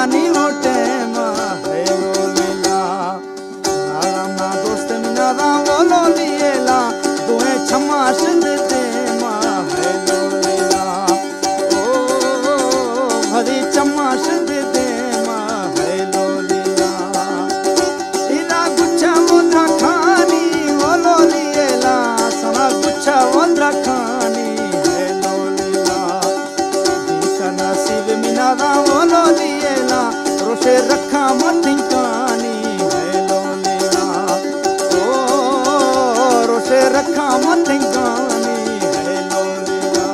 नी होटे मा है लोलीला ना दोस्त मिना दा बोलो लिएला तुहे क्षमा दे मा है लोलीला ओ भरी क्षमा दे मा है लोलीला इला गुच्छा वोंद्रा खानी बोलो लिएला सना गुच्छा वोंद्रा खानी है लोलीला दीसा नसीब मिना दा बोलो लिएला रोशे रखा मथिंकानी है लोलीला ओ रोशे रखा मथिंकानी है लोलीला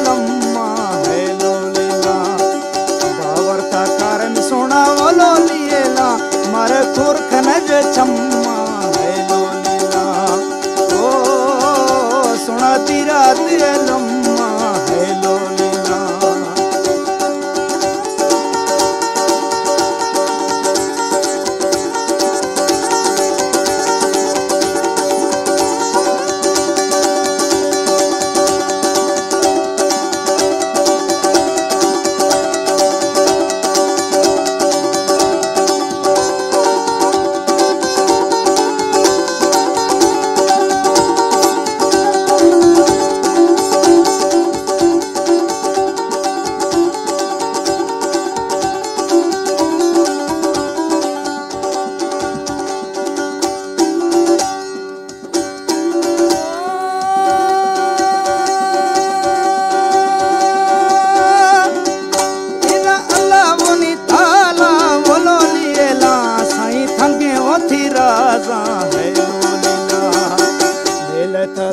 लम्मा है लोलीला बावरता कारण सोना बोलो लिएला मारे खुर खनज चम्मा है लोलीला ओ सोना तीरा दिए लम्मा है लोलीला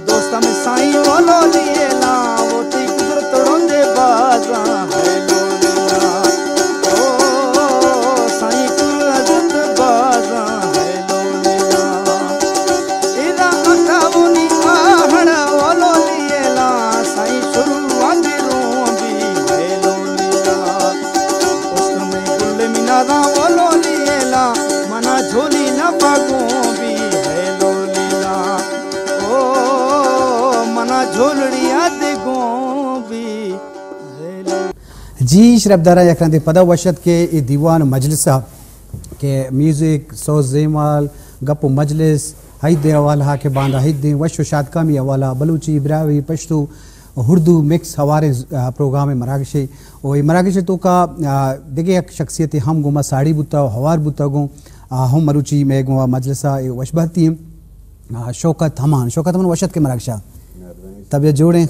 दोस्त में साईं बोलो लिएला वो ती कुदरत रोंदे बाजा है लोलीला ओ साईं कुदरत बाजा है लोलीला इरा अकावनी आहड़ बोलो लिएला साईं शुरुआत रोंदी है लोलीला दोस्त में गुल मिना दा बोलो लिएला मना झोली न पागो भी है लोलीला ओ जी शरबदारा यकरंदे पदा वशत के दीवान मजलिसा के म्यूजिक सो जेमाल गप मजलिस हैदे अवाला के बांदा हैदे वशो शादकामी अवाला बलूची इब्रावी पश्तो उर्दू मिक्स हवारे प्रोग्राम मरागशे और मरागशे तो का देखे एक शख्सियत हम गुमा साड़ी बुता हवार बुता गो हम मरुची में गुमा मजलिसा वशबहती शौकत हमान वशत के मरागशा तब ये जोड़ें।